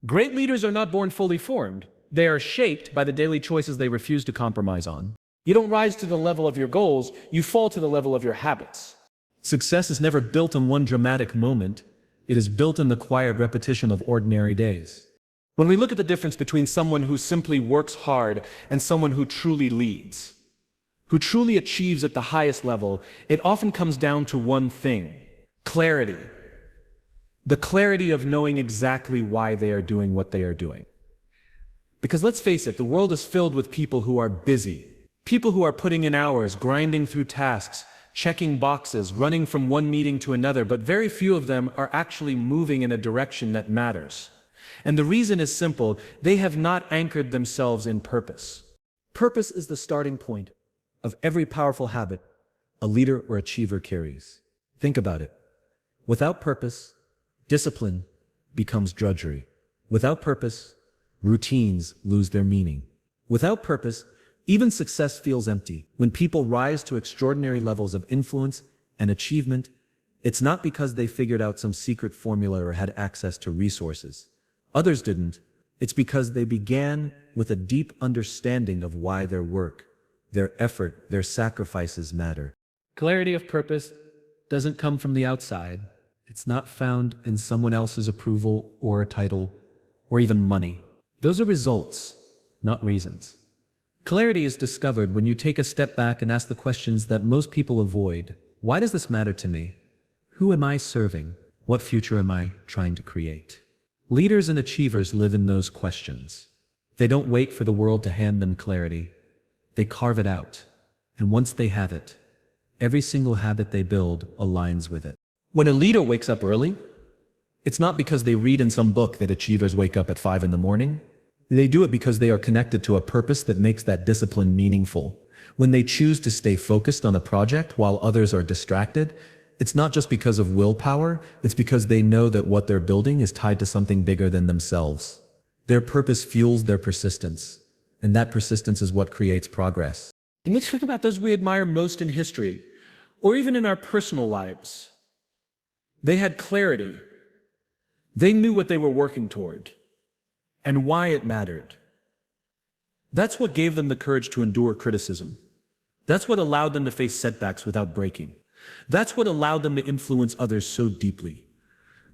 Great leaders are not born fully formed. They are shaped by the daily choices they refuse to compromise on. You don't rise to the level of your goals, you fall to the level of your habits. Success is never built in one dramatic moment. It is built in the quiet repetition of ordinary days. When we look at the difference between someone who simply works hard and someone who truly leads, who truly achieves at the highest level, it often comes down to one thing: clarity. The clarity of knowing exactly why they are doing what they are doing. Because let's face it, the world is filled with people who are busy. People who are putting in hours, grinding through tasks, checking boxes, running from one meeting to another, but very few of them are actually moving in a direction that matters. And the reason is simple: they have not anchored themselves in purpose. Purpose is the starting point of every powerful habit a leader or achiever carries. Think about it. Without purpose, discipline becomes drudgery. Without purpose, routines lose their meaning. Without purpose, even success feels empty. When people rise to extraordinary levels of influence and achievement, it's not because they figured out some secret formula or had access to resources. Others didn't. It's because they began with a deep understanding of why their work, their effort, their sacrifices matter. Clarity of purpose doesn't come from the outside. It's not found in someone else's approval or a title or even money. Those are results, not reasons. Clarity is discovered when you take a step back and ask the questions that most people avoid. Why does this matter to me? Who am I serving? What future am I trying to create? Leaders and achievers live in those questions. They don't wait for the world to hand them clarity. They carve it out. And once they have it, every single habit they build aligns with it. When a leader wakes up early, it's not because they read in some book that achievers wake up at 5 in the morning. They do it because they are connected to a purpose that makes that discipline meaningful. When they choose to stay focused on a project while others are distracted, it's not just because of willpower, it's because they know that what they're building is tied to something bigger than themselves. Their purpose fuels their persistence, and that persistence is what creates progress. And let's think about those we admire most in history, or even in our personal lives. They had clarity. They knew what they were working toward, and why it mattered. That's what gave them the courage to endure criticism. That's what allowed them to face setbacks without breaking. That's what allowed them to influence others so deeply.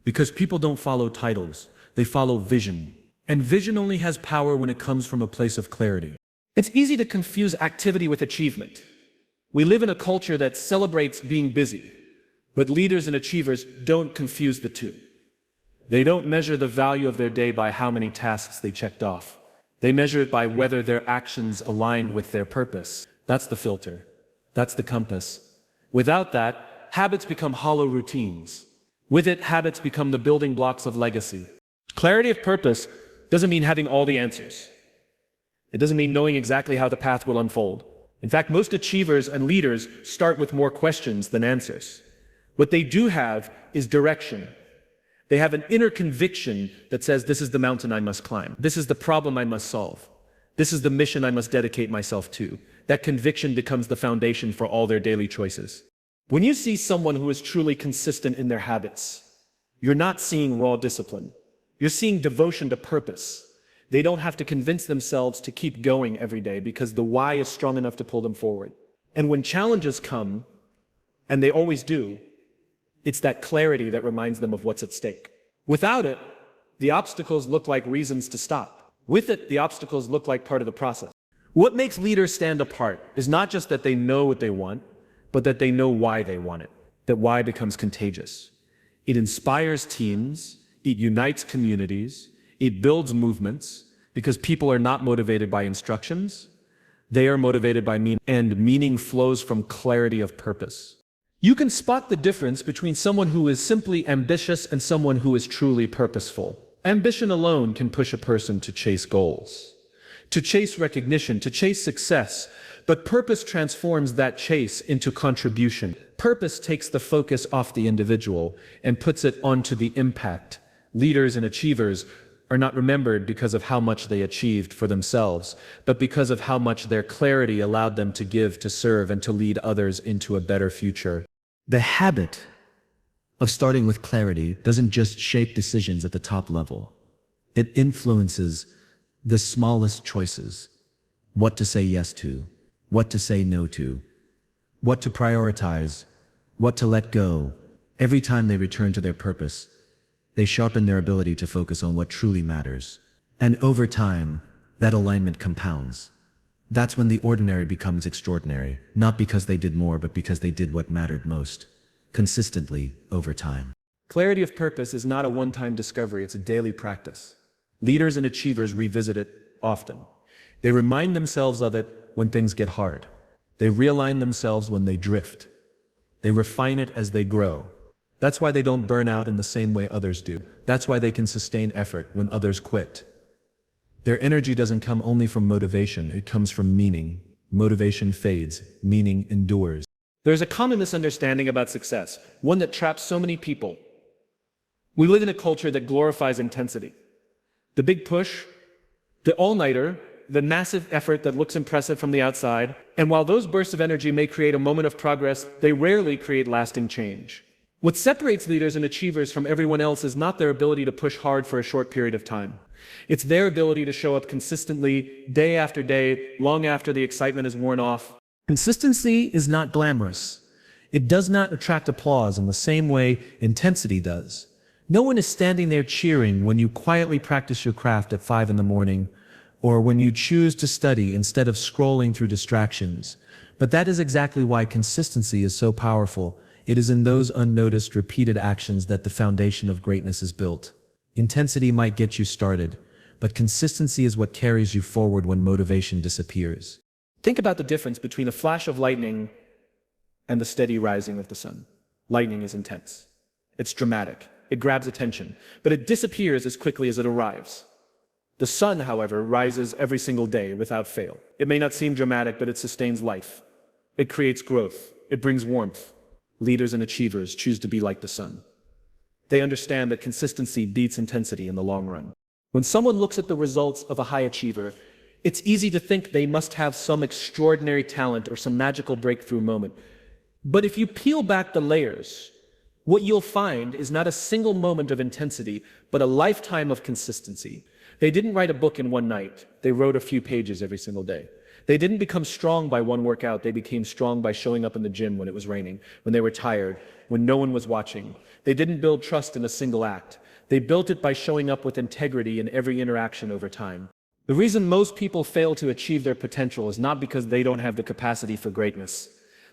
Because people don't follow titles, they follow vision. And vision only has power when it comes from a place of clarity. It's easy to confuse activity with achievement. We live in a culture that celebrates being busy, but leaders and achievers don't confuse the two. They don't measure the value of their day by how many tasks they checked off. They measure it by whether their actions align with their purpose. That's the filter. That's the compass. Without that, habits become hollow routines. With it, habits become the building blocks of legacy. Clarity of purpose doesn't mean having all the answers. It doesn't mean knowing exactly how the path will unfold. In fact, most achievers and leaders start with more questions than answers. What they do have is direction. They have an inner conviction that says, this is the mountain I must climb. This is the problem I must solve. This is the mission I must dedicate myself to. That conviction becomes the foundation for all their daily choices. When you see someone who is truly consistent in their habits, you're not seeing raw discipline. You're seeing devotion to purpose. They don't have to convince themselves to keep going every day because the why is strong enough to pull them forward. And when challenges come, and they always do, it's that clarity that reminds them of what's at stake. Without it, the obstacles look like reasons to stop. With it, the obstacles look like part of the process. What makes leaders stand apart is not just that they know what they want, but that they know why they want it. That why becomes contagious. It inspires teams, it unites communities, it builds movements, because people are not motivated by instructions, they are motivated by meaning, and meaning flows from clarity of purpose. You can spot the difference between someone who is simply ambitious and someone who is truly purposeful. Ambition alone can push a person to chase goals, to chase recognition, to chase success, but purpose transforms that chase into contribution. Purpose takes the focus off the individual and puts it onto the impact. Leaders and achievers are not remembered because of how much they achieved for themselves, but because of how much their clarity allowed them to give, to serve, and to lead others into a better future. The habit of starting with clarity doesn't just shape decisions at the top level. It influences the smallest choices. What to say yes to, what to say no to, what to prioritize, what to let go. Every time they return to their purpose, they sharpen their ability to focus on what truly matters. And over time, that alignment compounds. That's when the ordinary becomes extraordinary, not because they did more, but because they did what mattered most, consistently, over time. Clarity of purpose is not a one-time discovery, it's a daily practice. Leaders and achievers revisit it often. They remind themselves of it when things get hard. They realign themselves when they drift. They refine it as they grow. That's why they don't burn out in the same way others do. That's why they can sustain effort when others quit. Their energy doesn't come only from motivation, it comes from meaning. Motivation fades, meaning endures. There's a common misunderstanding about success, one that traps so many people. We live in a culture that glorifies intensity. The big push, the all-nighter, the massive effort that looks impressive from the outside, and while those bursts of energy may create a moment of progress, they rarely create lasting change. What separates leaders and achievers from everyone else is not their ability to push hard for a short period of time. It's their ability to show up consistently, day after day, long after the excitement is worn off. Consistency is not glamorous. It does not attract applause in the same way intensity does. No one is standing there cheering when you quietly practice your craft at 5 in the morning, or when you choose to study instead of scrolling through distractions. But that is exactly why consistency is so powerful. It is in those unnoticed, repeated actions that the foundation of greatness is built. Intensity might get you started, but consistency is what carries you forward when motivation disappears. Think about the difference between a flash of lightning and the steady rising of the sun. Lightning is intense. It's dramatic. It grabs attention, but it disappears as quickly as it arrives. The sun, however, rises every single day without fail. It may not seem dramatic, but it sustains life. It creates growth. It brings warmth. Leaders and achievers choose to be like the sun. They understand that consistency beats intensity in the long run. When someone looks at the results of a high achiever, it's easy to think they must have some extraordinary talent or some magical breakthrough moment. But if you peel back the layers, what you'll find is not a single moment of intensity, but a lifetime of consistency. They didn't write a book in one night. They wrote a few pages every single day. They didn't become strong by one workout. They became strong by showing up in the gym when it was raining, when they were tired, when no one was watching. They didn't build trust in a single act. They built it by showing up with integrity in every interaction over time. The reason most people fail to achieve their potential is not because they don't have the capacity for greatness,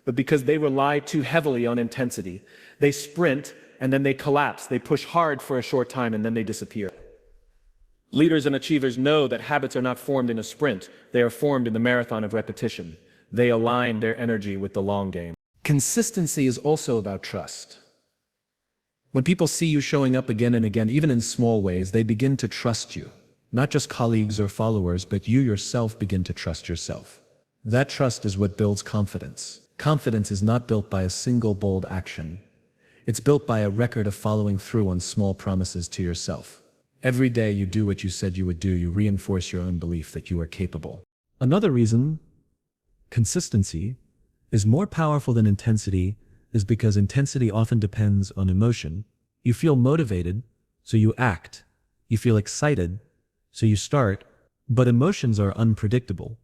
but because they rely too heavily on intensity. They sprint and then they collapse. They push hard for a short time and then they disappear. Leaders and achievers know that habits are not formed in a sprint. They are formed in the marathon of repetition. They align their energy with the long game. Consistency is also about trust. When people see you showing up again and again, even in small ways, they begin to trust you. Not just colleagues or followers, but you yourself begin to trust yourself. That trust is what builds confidence. Confidence is not built by a single bold action. It's built by a record of following through on small promises to yourself. Every day you do what you said you would do, you reinforce your own belief that you are capable. Another reason consistency is more powerful than intensity is because intensity often depends on emotion. You feel motivated, so you act. You feel excited, so you start. But emotions are unpredictable.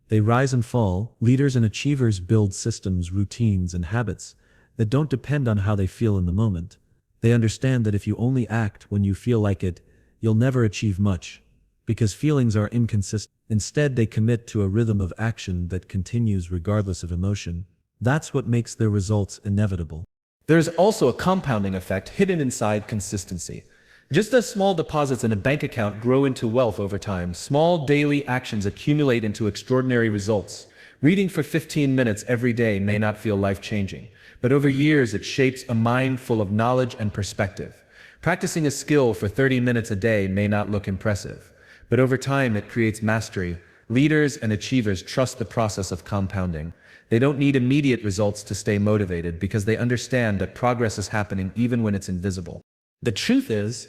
They rise and fall. Leaders and achievers build systems, routines, and habits that don't depend on how they feel in the moment. They understand that if you only act when you feel like it, you'll never achieve much, because feelings are inconsistent. Instead, they commit to a rhythm of action that continues regardless of emotion. That's what makes their results inevitable. There's also a compounding effect hidden inside consistency. Just as small deposits in a bank account grow into wealth over time, small daily actions accumulate into extraordinary results. Reading for 15 minutes every day may not feel life-changing, but over years it shapes a mind full of knowledge and perspective. Practicing a skill for 30 minutes a day may not look impressive, but over time it creates mastery. Leaders and achievers trust the process of compounding. They don't need immediate results to stay motivated because they understand that progress is happening even when it's invisible. The truth is,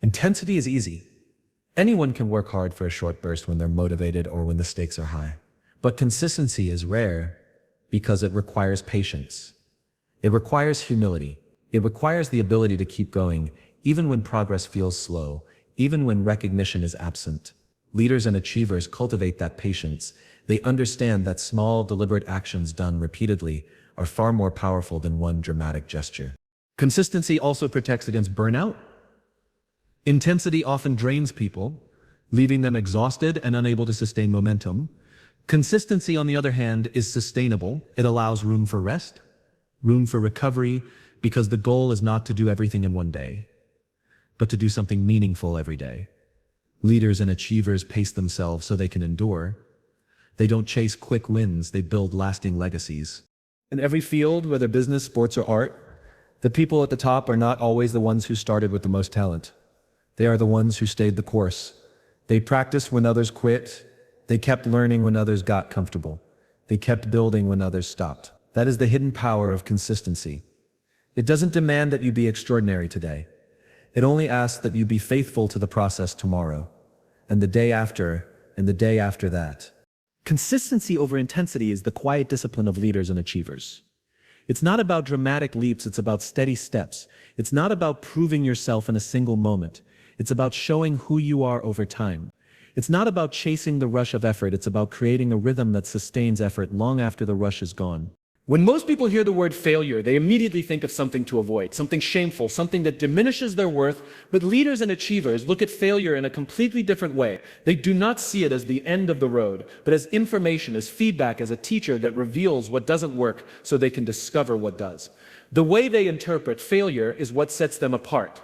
intensity is easy. Anyone can work hard for a short burst when they're motivated or when the stakes are high. But consistency is rare because it requires patience. It requires humility. It requires the ability to keep going, even when progress feels slow, even when recognition is absent. Leaders and achievers cultivate that patience. They understand that small, deliberate actions done repeatedly are far more powerful than one dramatic gesture. Consistency also protects against burnout. Intensity often drains people, leaving them exhausted and unable to sustain momentum. Consistency, on the other hand, is sustainable. It allows room for rest, room for recovery, because the goal is not to do everything in one day, but to do something meaningful every day. Leaders and achievers pace themselves so they can endure. They don't chase quick wins, they build lasting legacies. In every field, whether business, sports, or art, the people at the top are not always the ones who started with the most talent. They are the ones who stayed the course. They practiced when others quit. They kept learning when others got comfortable. They kept building when others stopped. That is the hidden power of consistency. It doesn't demand that you be extraordinary today. It only asks that you be faithful to the process tomorrow, and the day after, and the day after that. Consistency over intensity is the quiet discipline of leaders and achievers. It's not about dramatic leaps, it's about steady steps. It's not about proving yourself in a single moment. It's about showing who you are over time. It's not about chasing the rush of effort, it's about creating a rhythm that sustains effort long after the rush is gone. When most people hear the word failure, they immediately think of something to avoid, something shameful, something that diminishes their worth. But leaders and achievers look at failure in a completely different way. They do not see it as the end of the road, but as information, as feedback, as a teacher that reveals what doesn't work so they can discover what does. The way they interpret failure is what sets them apart.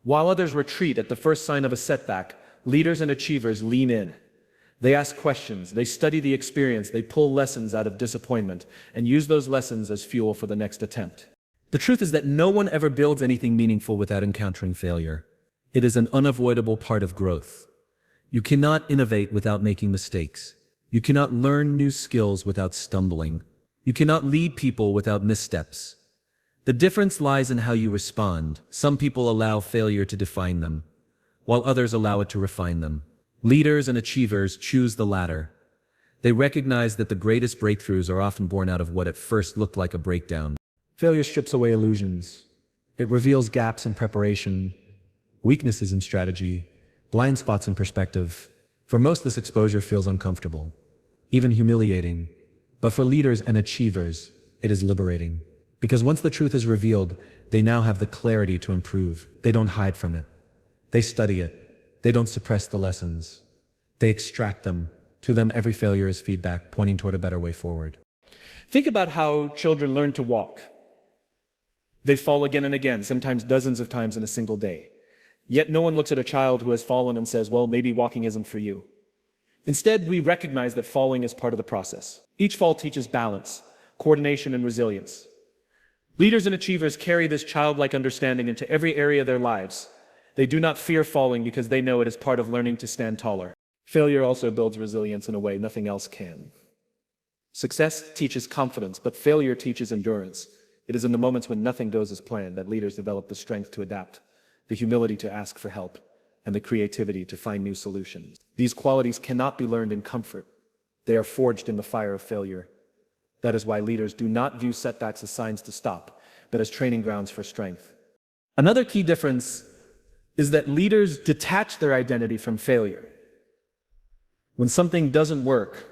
While others retreat at the first sign of a setback, leaders and achievers lean in. They ask questions, they study the experience, they pull lessons out of disappointment, and use those lessons as fuel for the next attempt. The truth is that no one ever builds anything meaningful without encountering failure. It is an unavoidable part of growth. You cannot innovate without making mistakes. You cannot learn new skills without stumbling. You cannot lead people without missteps. The difference lies in how you respond. Some people allow failure to define them, while others allow it to refine them. Leaders and achievers choose the latter. They recognize that the greatest breakthroughs are often born out of what at first looked like a breakdown. Failure strips away illusions. It reveals gaps in preparation, weaknesses in strategy, blind spots in perspective. For most, this exposure feels uncomfortable, even humiliating. But for leaders and achievers, it is liberating. Because once the truth is revealed, they now have the clarity to improve. They don't hide from it. They study it. They don't suppress the lessons. They extract them. To them, every failure is feedback, pointing toward a better way forward. Think about how children learn to walk. They fall again and again, sometimes dozens of times in a single day. Yet no one looks at a child who has fallen and says, well, maybe walking isn't for you. Instead, we recognize that falling is part of the process. Each fall teaches balance, coordination, and resilience. Leaders and achievers carry this childlike understanding into every area of their lives. They do not fear falling because they know it is part of learning to stand taller. Failure also builds resilience in a way nothing else can. Success teaches confidence, but failure teaches endurance. It is in the moments when nothing goes as planned that leaders develop the strength to adapt, the humility to ask for help, and the creativity to find new solutions. These qualities cannot be learned in comfort. They are forged in the fire of failure. That is why leaders do not view setbacks as signs to stop, but as training grounds for strength. Another key difference is that leaders detach their identity from failure. When something doesn't work,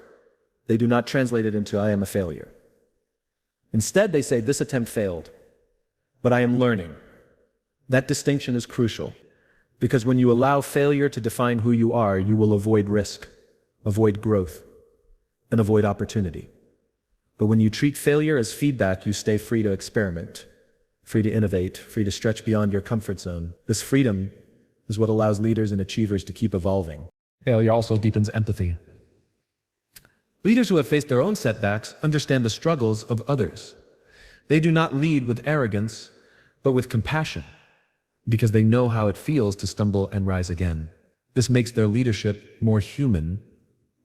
they do not translate it into, I am a failure. Instead, they say, this attempt failed, but I am learning. That distinction is crucial, because when you allow failure to define who you are, you will avoid risk, avoid growth, and avoid opportunity. But when you treat failure as feedback, you stay free to experiment, free to innovate, free to stretch beyond your comfort zone. This freedom is what allows leaders and achievers to keep evolving. Failure also deepens empathy. Leaders who have faced their own setbacks understand the struggles of others. They do not lead with arrogance, but with compassion, because they know how it feels to stumble and rise again. This makes their leadership more human,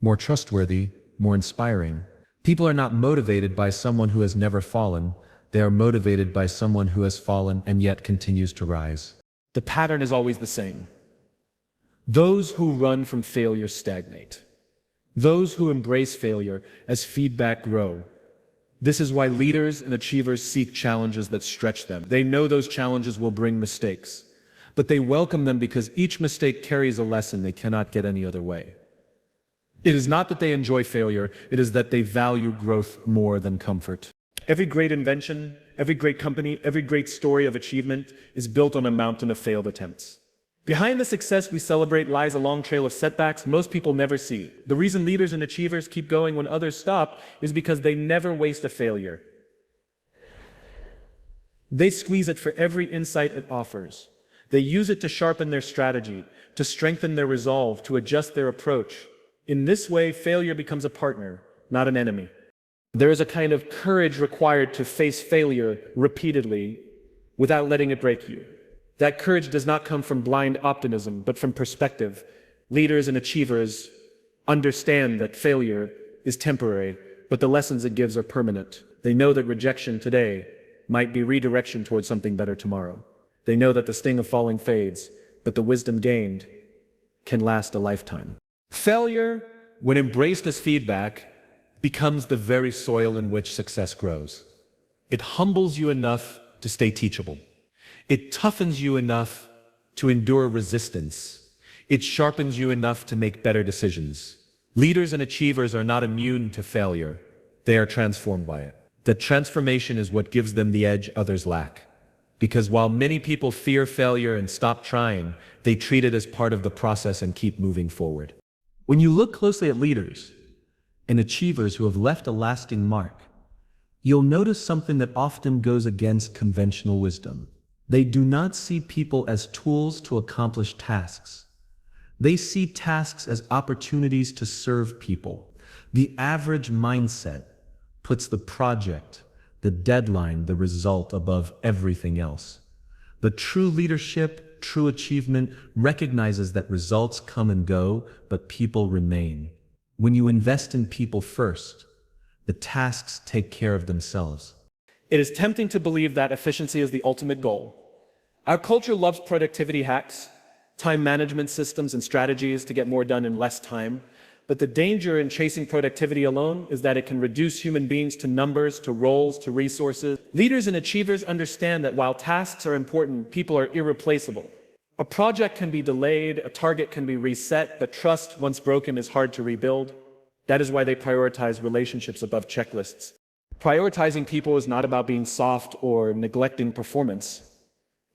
more trustworthy, more inspiring. People are not motivated by someone who has never fallen. They are motivated by someone who has fallen and yet continues to rise. The pattern is always the same. Those who run from failure stagnate. Those who embrace failure as feedback grow. This is why leaders and achievers seek challenges that stretch them. They know those challenges will bring mistakes, but they welcome them because each mistake carries a lesson they cannot get any other way. It is not that they enjoy failure, it is that they value growth more than comfort. Every great invention, every great company, every great story of achievement is built on a mountain of failed attempts. Behind the success we celebrate lies a long trail of setbacks most people never see. The reason leaders and achievers keep going when others stop is because they never waste a failure. They squeeze it for every insight it offers. They use it to sharpen their strategy, to strengthen their resolve, to adjust their approach. In this way, failure becomes a partner, not an enemy. There is a kind of courage required to face failure repeatedly without letting it break you. That courage does not come from blind optimism, but from perspective. Leaders and achievers understand that failure is temporary, but the lessons it gives are permanent. They know that rejection today might be redirection towards something better tomorrow. They know that the sting of falling fades, but the wisdom gained can last a lifetime. Failure, when embraced as feedback, becomes the very soil in which success grows. It humbles you enough to stay teachable. It toughens you enough to endure resistance. It sharpens you enough to make better decisions. Leaders and achievers are not immune to failure. They are transformed by it. That transformation is what gives them the edge others lack. Because while many people fear failure and stop trying, they treat it as part of the process and keep moving forward. When you look closely at leaders and achievers who have left a lasting mark, you'll notice something that often goes against conventional wisdom. They do not see people as tools to accomplish tasks. They see tasks as opportunities to serve people. The average mindset puts the project, the deadline, the result above everything else. But true leadership, true achievement recognizes that results come and go, but people remain. When you invest in people first, the tasks take care of themselves. It is tempting to believe that efficiency is the ultimate goal. Our culture loves productivity hacks, time management systems and strategies to get more done in less time. But the danger in chasing productivity alone is that it can reduce human beings to numbers, to roles, to resources. Leaders and achievers understand that while tasks are important, people are irreplaceable. A project can be delayed, a target can be reset, but trust, once broken, is hard to rebuild. That is why they prioritize relationships above checklists. Prioritizing people is not about being soft or neglecting performance.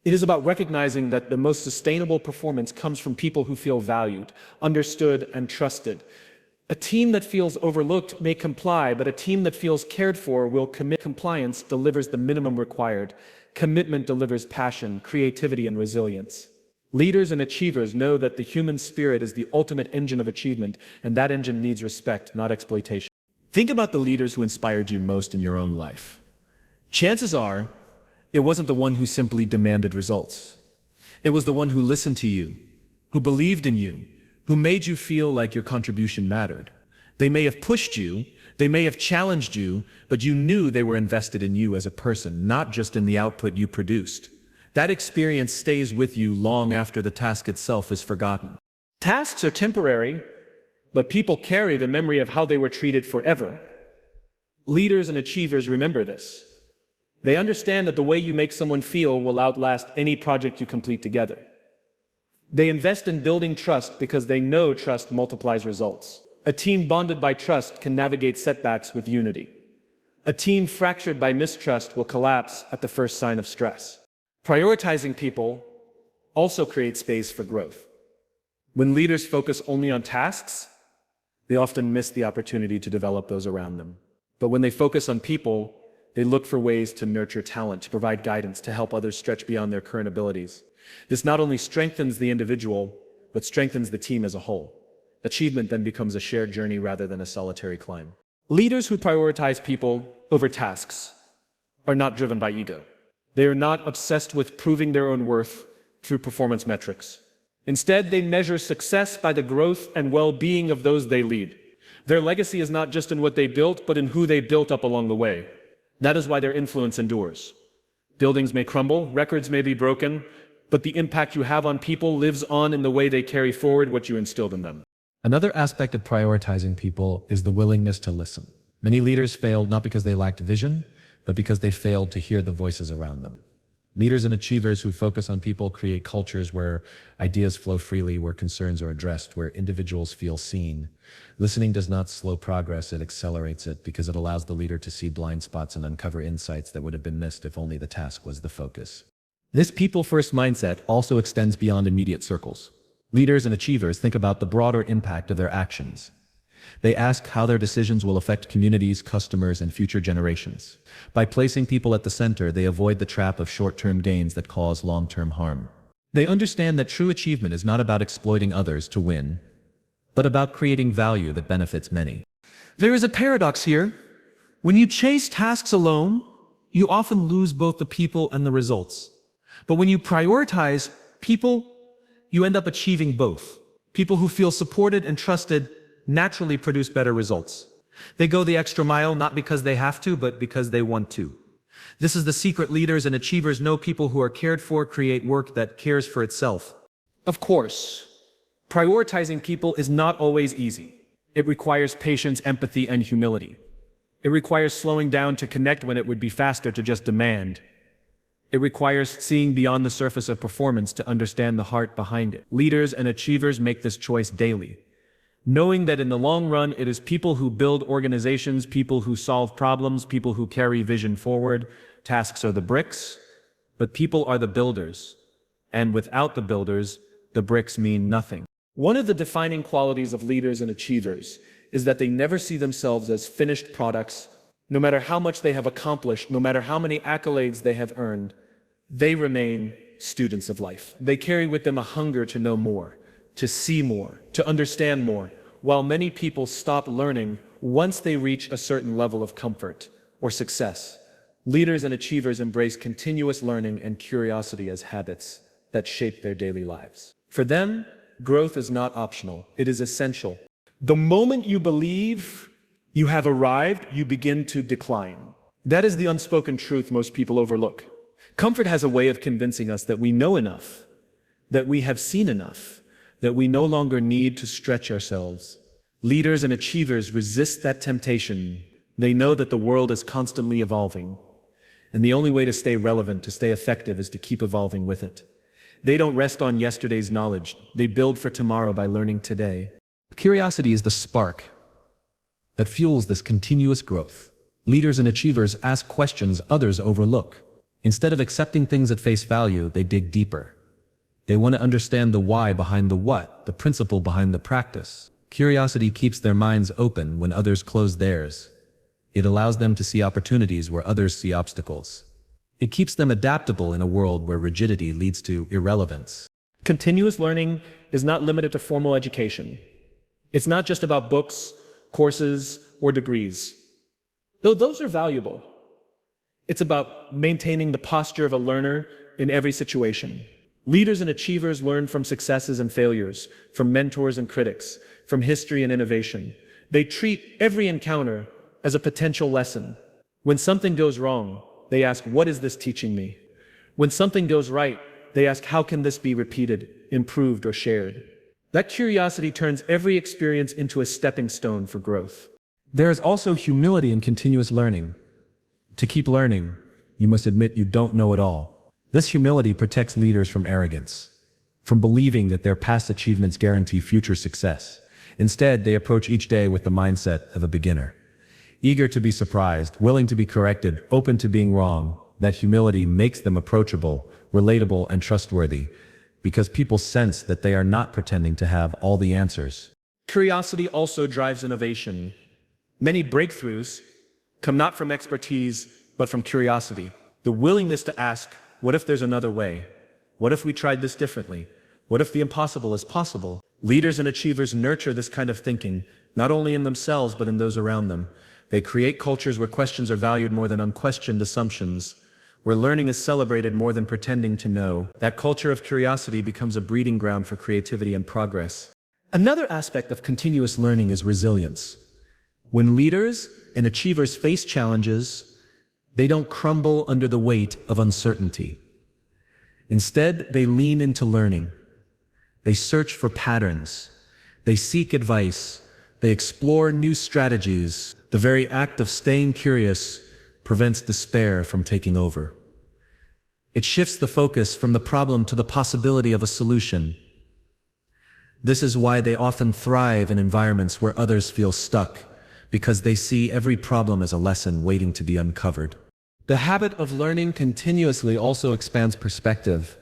It is about recognizing that the most sustainable performance comes from people who feel valued, understood, and trusted. A team that feels overlooked may comply, but a team that feels cared for will commit. Compliance delivers the minimum required. Commitment delivers passion, creativity, and resilience. Leaders and achievers know that the human spirit is the ultimate engine of achievement, and that engine needs respect, not exploitation. Think about the leaders who inspired you most in your own life. Chances are, it wasn't the one who simply demanded results. It was the one who listened to you, who believed in you, who made you feel like your contribution mattered. They may have pushed you, they may have challenged you, but you knew they were invested in you as a person, not just in the output you produced. That experience stays with you long after the task itself is forgotten. Tasks are temporary, but people carry the memory of how they were treated forever. Leaders and achievers remember this. They understand that the way you make someone feel will outlast any project you complete together. They invest in building trust because they know trust multiplies results. A team bonded by trust can navigate setbacks with unity. A team fractured by mistrust will collapse at the first sign of stress. Prioritizing people also creates space for growth. When leaders focus only on tasks, they often miss the opportunity to develop those around them. But when they focus on people, they look for ways to nurture talent, to provide guidance, to help others stretch beyond their current abilities. This not only strengthens the individual, but strengthens the team as a whole. Achievement then becomes a shared journey rather than a solitary climb. Leaders who prioritize people over tasks are not driven by ego. They are not obsessed with proving their own worth through performance metrics. Instead, they measure success by the growth and well-being of those they lead. Their legacy is not just in what they built, but in who they built up along the way. That is why their influence endures. Buildings may crumble, records may be broken, but the impact you have on people lives on in the way they carry forward what you instilled in them. Another aspect of prioritizing people is the willingness to listen. Many leaders failed not because they lacked vision, but because they failed to hear the voices around them. Leaders and achievers who focus on people create cultures where ideas flow freely, where concerns are addressed, where individuals feel seen. Listening does not slow progress, it accelerates it because it allows the leader to see blind spots and uncover insights that would have been missed if only the task was the focus. This people-first mindset also extends beyond immediate circles. Leaders and achievers think about the broader impact of their actions. They ask how their decisions will affect communities, customers, and future generations. By placing people at the center, they avoid the trap of short-term gains that cause long-term harm. They understand that true achievement is not about exploiting others to win, but about creating value that benefits many. There is a paradox here. When you chase tasks alone, you often lose both the people and the results. But when you prioritize people, you end up achieving both. People who feel supported and trusted naturally produce better results. They go the extra mile not because they have to, but because they want to. This is the secret. Leaders and achievers know people who are cared for create work that cares for itself. Of course, prioritizing people is not always easy. It requires patience, empathy, and humility. It requires slowing down to connect when it would be faster to just demand. It requires seeing beyond the surface of performance to understand the heart behind it. Leaders and achievers make this choice daily, knowing that in the long run, it is people who build organizations, people who solve problems, people who carry vision forward. Tasks are the bricks, but people are the builders. And without the builders, the bricks mean nothing. One of the defining qualities of leaders and achievers is that they never see themselves as finished products. No matter how much they have accomplished, no matter how many accolades they have earned, they remain students of life. They carry with them a hunger to know more, to see more, to understand more, while many people stop learning once they reach a certain level of comfort or success. Leaders and achievers embrace continuous learning and curiosity as habits that shape their daily lives. For them, growth is not optional, it is essential. The moment you believe you have arrived, you begin to decline. That is the unspoken truth most people overlook. Comfort has a way of convincing us that we know enough, that we have seen enough, that we no longer need to stretch ourselves. Leaders and achievers resist that temptation. They know that the world is constantly evolving, and the only way to stay relevant, to stay effective, is to keep evolving with it. They don't rest on yesterday's knowledge. They build for tomorrow by learning today. Curiosity is the spark that fuels this continuous growth. Leaders and achievers ask questions others overlook. Instead of accepting things at face value, they dig deeper. They want to understand the why behind the what, the principle behind the practice. Curiosity keeps their minds open when others close theirs. It allows them to see opportunities where others see obstacles. It keeps them adaptable in a world where rigidity leads to irrelevance. Continuous learning is not limited to formal education. It's not just about books, courses, or degrees, though those are valuable. It's about maintaining the posture of a learner in every situation. Leaders and achievers learn from successes and failures, from mentors and critics, from history and innovation. They treat every encounter as a potential lesson. When something goes wrong, they ask, what is this teaching me? When something goes right, they ask, how can this be repeated, improved, or shared? That curiosity turns every experience into a stepping stone for growth. There is also humility in continuous learning. To keep learning, you must admit you don't know it all. This humility protects leaders from arrogance, from believing that their past achievements guarantee future success. Instead, they approach each day with the mindset of a beginner. Eager to be surprised, willing to be corrected, open to being wrong. That humility makes them approachable, relatable, and trustworthy, because people sense that they are not pretending to have all the answers. Curiosity also drives innovation. Many breakthroughs come not from expertise, but from curiosity. The willingness to ask, what if there's another way? What if we tried this differently? What if the impossible is possible? Leaders and achievers nurture this kind of thinking, not only in themselves, but in those around them. They create cultures where questions are valued more than unquestioned assumptions, where learning is celebrated more than pretending to know. That culture of curiosity becomes a breeding ground for creativity and progress. Another aspect of continuous learning is resilience. When leaders and achievers face challenges, they don't crumble under the weight of uncertainty. Instead, they lean into learning. They search for patterns. They seek advice. They explore new strategies. The very act of staying curious prevents despair from taking over. It shifts the focus from the problem to the possibility of a solution. This is why they often thrive in environments where others feel stuck, because they see every problem as a lesson waiting to be uncovered. The habit of learning continuously also expands perspective.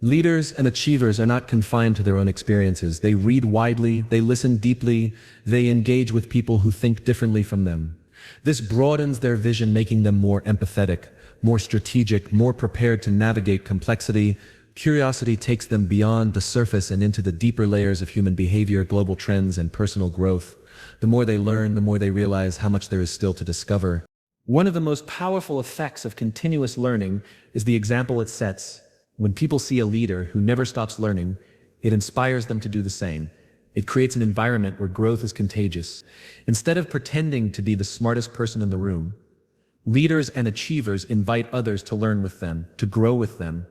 Leaders and achievers are not confined to their own experiences. They read widely, they listen deeply, they engage with people who think differently from them. This broadens their vision, making them more empathetic, more strategic, more prepared to navigate complexity. Curiosity takes them beyond the surface and into the deeper layers of human behavior, global trends, and personal growth. The more they learn, the more they realize how much there is still to discover. One of the most powerful effects of continuous learning is the example it sets. When people see a leader who never stops learning, it inspires them to do the same. It creates an environment where growth is contagious. Instead of pretending to be the smartest person in the room, leaders and achievers invite others to learn with them, to grow with them.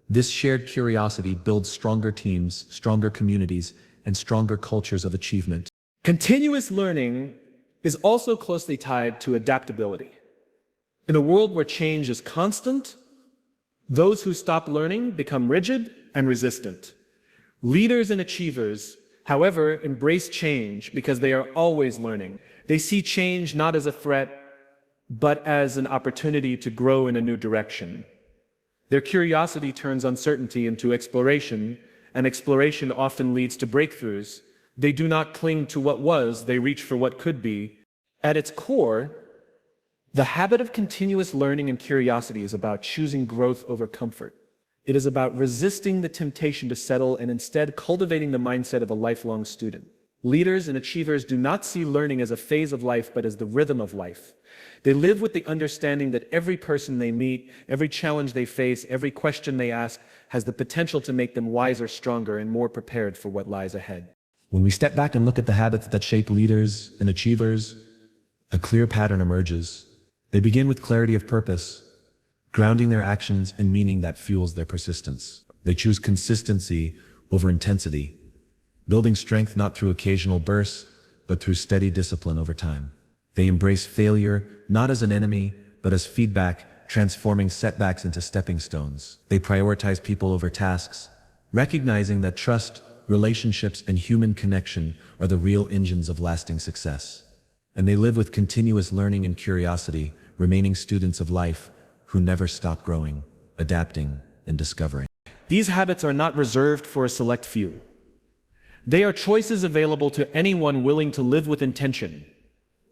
This shared curiosity builds stronger teams, stronger communities, and stronger cultures of achievement. Continuous learning is also closely tied to adaptability. In a world where change is constant, those who stop learning become rigid and resistant. Leaders and achievers, however, embrace change because they are always learning. They see change not as a threat, but as an opportunity to grow in a new direction. Their curiosity turns uncertainty into exploration, and exploration often leads to breakthroughs. They do not cling to what was, they reach for what could be. At its core, the habit of continuous learning and curiosity is about choosing growth over comfort. It is about resisting the temptation to settle and instead cultivating the mindset of a lifelong student. Leaders and achievers do not see learning as a phase of life, but as the rhythm of life. They live with the understanding that every person they meet, every challenge they face, every question they ask has the potential to make them wiser, stronger, and more prepared for what lies ahead. When we step back and look at the habits that shape leaders and achievers, a clear pattern emerges. They begin with clarity of purpose, grounding their actions in meaning that fuels their persistence. They choose consistency over intensity, building strength not through occasional bursts, but through steady discipline over time. They embrace failure not as an enemy, but as feedback, transforming setbacks into stepping stones. They prioritize people over tasks, recognizing that trust, relationships, and human connection are the real engines of lasting success. And they live with continuous learning and curiosity, remaining students of life who never stop growing, adapting, and discovering. These habits are not reserved for a select few. They are choices available to anyone willing to live with intention.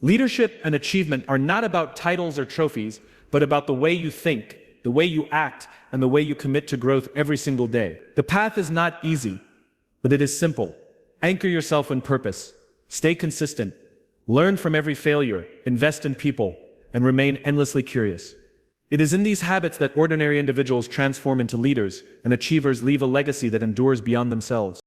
Leadership and achievement are not about titles or trophies, but about the way you think, the way you act, and the way you commit to growth every single day. The path is not easy, but it is simple. Anchor yourself in purpose. Stay consistent. Learn from every failure, invest in people, and remain endlessly curious. It is in these habits that ordinary individuals transform into leaders, and achievers leave a legacy that endures beyond themselves.